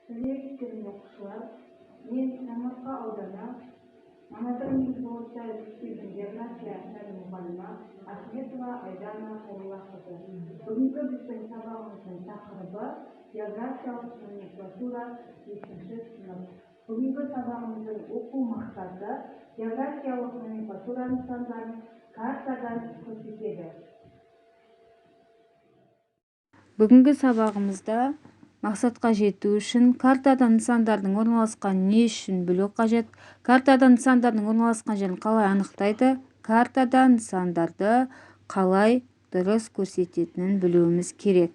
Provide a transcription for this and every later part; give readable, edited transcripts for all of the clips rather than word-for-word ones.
Сәлеметсіздер оқушылар. Мен Самарқа ауданы мамандық негізгі орта мектебінің география пәні мұғалімі Ахметова Айдана Оллақызы. Бүгінгі біздің сабағымыздың тақырыбы географиялық номенклатура 5-ші сынып. Бүгінгі сабағымыздың оқу мақсаты географиялық номенклатура нысандарын картадан көрсетеді. Бүгінгі сабағымызда мақсатқа жету үшін картада нысандардың орналасқан не үшін білу қажет, картада нысандардың орналасқан жерін қалай анықтайды, картада нысандарды қалай дұрыс көрсететінін білуіміз керек.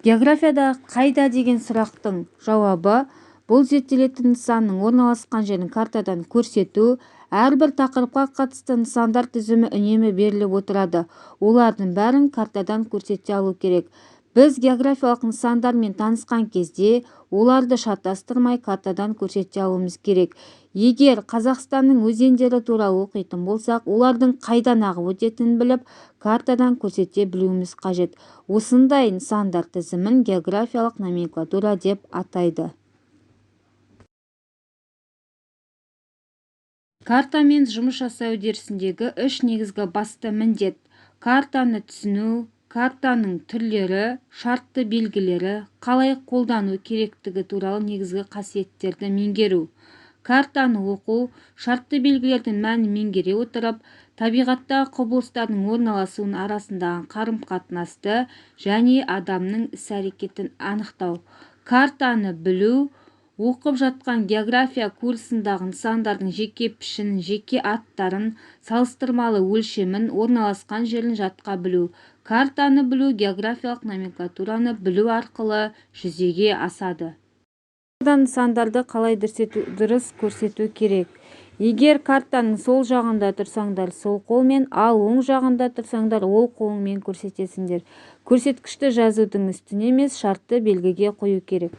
Географияда қайда деген сұрақтың жауабы бұл зерттелетін нысанның орналасқан жерін картадан көрсету. Әрбір тақырыпқа қатысты нысандар тізімі үнемі беріліп отырады. Олардың бәрін картадан көрсете алу керек. Біз географиялық нысандармен танысқан кезде оларды шатастырмай картадан көрсете алуымыз керек. Егер Қазақстанның өзендері туралы оқитын болсақ, олардың қайдан ағып өтетінін біліп, картадан көрсете білуіміз қажет. Осындай нысандар тізімін географиялық номенклатура деп атайды. Картамен жұмыс жасау үдерісіндегі үш негізгі басты міндет: картаны түсіну, картаның түрлері, шартты белгілері, қалай қолдану керектігі туралы негізгі қасиеттерді меңгеру. Картаны оқу, шартты белгілердің мәнін меңгере отырып, табиғаттағы құбылыстардың орналасуын арасындағы қарым-қатынасты және адамның іс-әрекетін анықтау. Картаны білу, оқып жатқан география курсындағы нысандардың жеке пішінін, жеке аттарын, салыстырмалы өлшемін, орналасқан жерін жатқа білу. Картаны білу географиялық номенклатураны білу арқылы жүзеге асады. Картада нысандарды қалай дұрыс көрсету керек? Егер картаның сол жағында тұрсаңдар сол қолмен, ал оң жағында тұрсаңдар ол қолыңмен көрсетесіңдер. Көрсеткішті жазудың үстіне емес, шартты белгіге қою керек.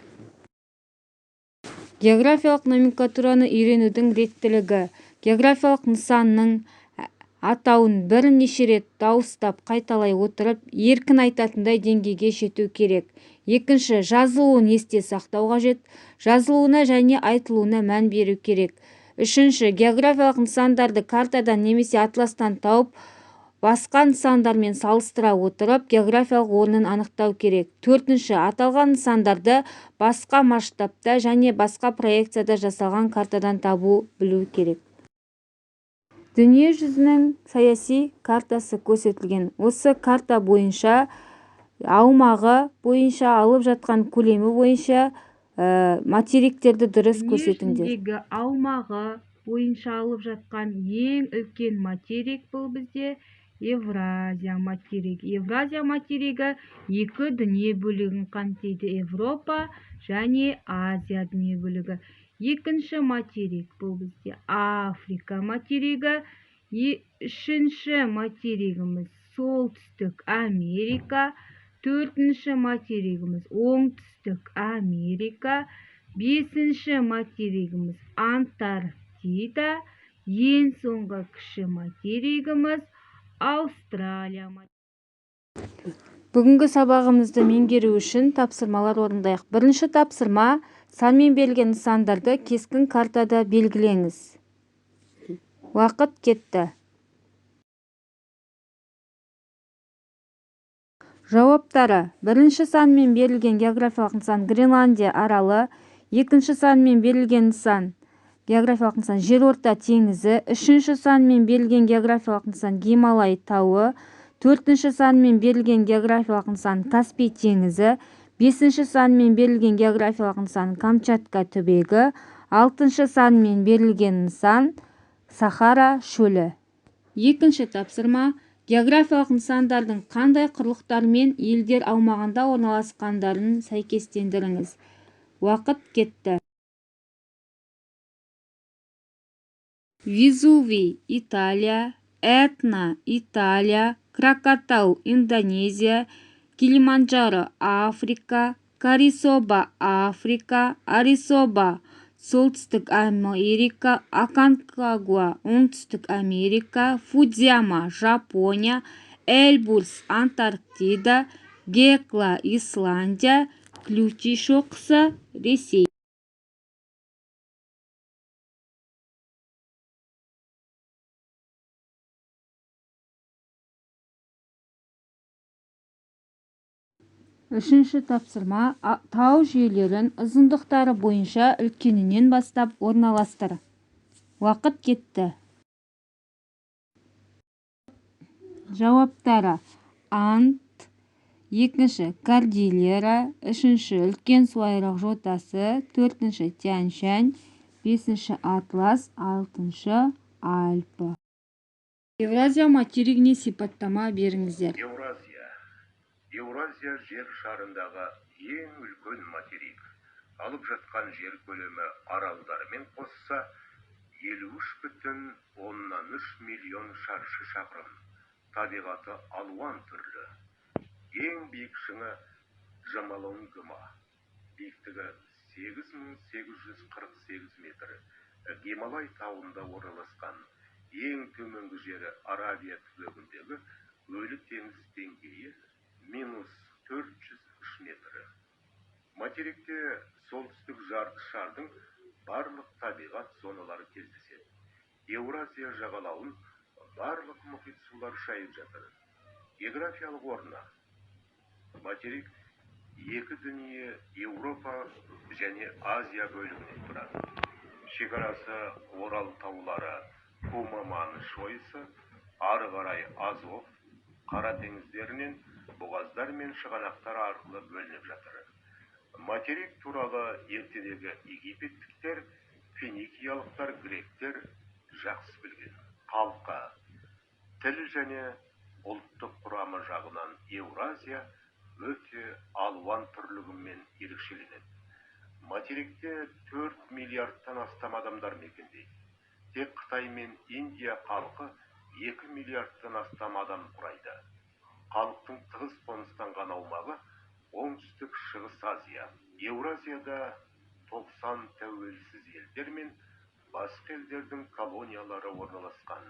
Географиялық номенклатураны үйренудің реттілігі. Географиялық нысанның атауын бірнеше рет дауыстап қайталай отырып, еркін айтатындай деңгейге жету керек. Екінші, жазылуын есте сақтау қажет. Жазылуына және айтылуына мән беру керек. Үшінші, географиялық нысандарды картадан немесе атластан тауып, басқа нысандармен салыстыра отырып, географиялық орнын анықтау керек. Төртінші, аталған нысандарды басқа масштабта және басқа проекцияда жасалған картадан табу білу керек. Дүние жүзінің саяси картасы көрсетілген. Осы карта бойынша аумағы бойынша, алып жатқан көлемі бойынша материктерді дұрыс көрсетіңдер. Дүние жүзіндегі аумағы бойынша алып жатқан ең үлкен материк бұл бізде Евразия материгі. Евразия материгі екі дүние бөлігін қамтиды: Европа және Азия дүние бөлігі. Екінші материк бұл бізде Африка материгі. Үшінші материгіміз Солтүстік Америка. Төртінші материгіміз Оңтүстік Америка. Бесінші материгіміз Антарктида. Ең соңғы кіші материгіміз Австралия. Бүгінгі сабағымызды меңгеру үшін тапсырмалар орындайық. Бірінші тапсырма: санмен берілген нысандарды кескін картада белгілеңіз. Уақыт кетті. Жауаптары: бірінші санмен берілген географиялық нысан Гренландия аралы. Екінші санмен берілген нысан географиялық нысан Жерорта теңізі. Үшінші санмен берілген географиялық нысан Гималай тауы. Төртінші санмен берілген географиялық нысан Каспий теңізі. Бесінші санмен берілген географиялық нысан Камчатка түбегі. Алтыншы санмен берілген нысан Сахара шөлі. Екінші тапсырма: географиялық нысандардың қандай құрлықтар мен елдер аумағында орналасқандарын сәйкестендіріңіз. Уақыт кетті. Везувий Италия, Этна Италия, Кракатау Индонезия, Килиманджаро Африка, Карисоба Африка, Арисоба Солтүстік Америка, Аконкагуа Оңтүстік Америка, Фудзияма Жапония, Эльбрус Антарктида, Гекла Исландия, Включи шоқысы Ресей. Үшінші тапсырма. Тау жүйелерін ұзындықтары бойынша үлкенінен бастап орналастыр. Уақыт кетті. Жауаптары: Анд, екінші Кордильера, үшінші үлкен суайрық жотасы, төртінші Тянь-Шань, бесінші Атлас, алтыншы Альпі. Евразия материгіне сипаттама беріңіздер. Еуразия жер шарындағы ең үлкен материк. Алып жатқан жер көлемі аралдарымен қосса 53,3 миллион шаршы шақырым. Табиғаты алуан түрлі. Ең биік шыңы Джомолунгма. Биіктігі 8848 метр. Гималай тауында орналасқан. Ең төменгі жері Аравия түбегіндегі Өлі теңіз деңгейі -403 метр. Материкте солтүстік жарты шардың барлық табиғат зоналары кездеседі. Еуразия жағалауын барлық мұхит сулар шайып жатыр. Географиялық орны: материк екі дүние Еуропа және Азия бөлігінен тұрады. Шекарасы Орал таулары, Кумаманы шойысы, ары қарай Азов, Қара теңіздерінен бұғаздар мен шығанақтар арқылы бөлініп жатыр. Материк туралы ертедегі египеттіктер, финикиялықтар, гректер жақсы білген. Халқы, тіл және ұлттық құрамы жағынан Еуразия өте алуан түрлігімен ерекшеленеді. Материкте 4 миллиардтан астам адамдар мекендейді. Тек Қытай мен Индия халқы 2 миллиардтан астам адам құрайды. Халықтың тығыз қоныстанған аумағы оңтүстік шығыс Азия. Еуразияда 90 тәуелсіз елдер мен басқа елдердің колониялары орналасқан.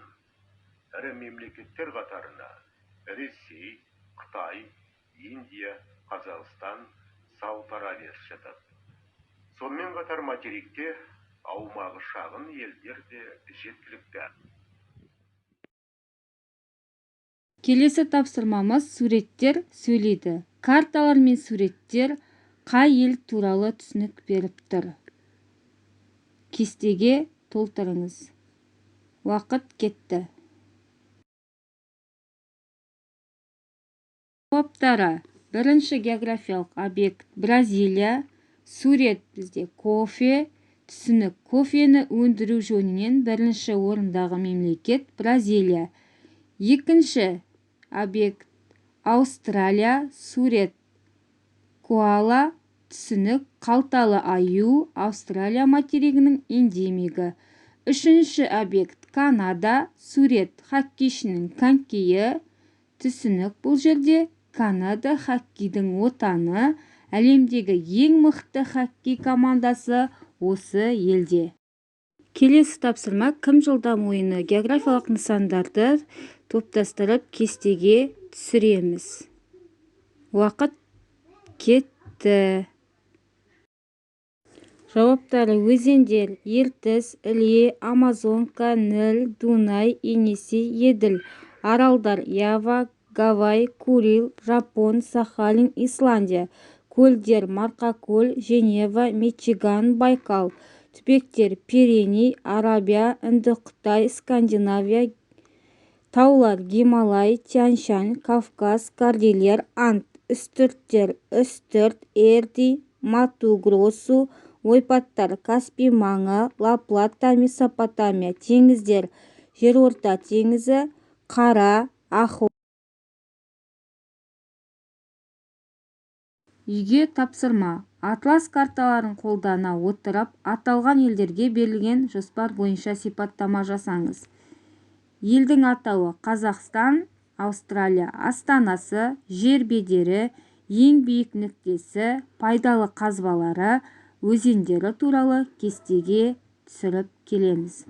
Ірі мемлекеттер қатарына Ресей, Қытай, Индия, Қазақстан, Сауд Аравиясы жатады. Сонымен қатар материкте аумағы шағын елдер де жеткілікті. Келесі тапсырмамыз суреттер сөйлейді. Карталар мен суреттер қай ел туралы түсінік беріп тұр? Кестеге толтырыңыз. Уақыт кетті. Жауаптары: бірінші географиялық объект Бразилия, сурет бізде кофе, түсінік кофені өндіру жөнінен бірінші орындағы мемлекет Бразилия. Екінші объект Австралия, сурет коала, түсінік қалталы аю, Австралия материгінің эндемигі. Үшінші объект Канада, сурет хоккейшінің конькиі, түсінік бұл жерде Канада хоккейдің отаны, әлемдегі ең мықты хоккей командасы осы елде. Келесі тапсырма: кім жылдам ойыны. Географиялық нысандарды топтастырып кестеге түсіреміз. Уақыт кетті. Жауаптары: өзендер Ертіс, Іле, Амазонка, Ніл, Дунай, Енисей, Еділ. Аралдар Ява, Гавай, Курил, Жапон, Сахалин, Исландия. Көлдер Марқакөл, Женева, Мичиган, Байкал. Түбектер Пиреней, Арабия, Үндіқытай, Скандинавия. Таулар Гималай, Тянь-Шань, Кавказ, Кордильер, Анд. Үстірттер Үстірт, Эрди, Мату-Гросу. Ойпаттар Каспий маңы, Ла-Плата, Месопотамия. Теңіздер Жерорта теңізі, Қара, Аху. Үйге тапсырма: атлас карталарын қолдана отырып, аталған елдерге берілген жоспар бойынша сипаттама жасаңыз. Елдің атауы Қазақстан, Австралия, астанасы, жер бедері, ең биік нүктесі, пайдалы қазбалары, өзендері туралы кестеге түсіріп келеміз.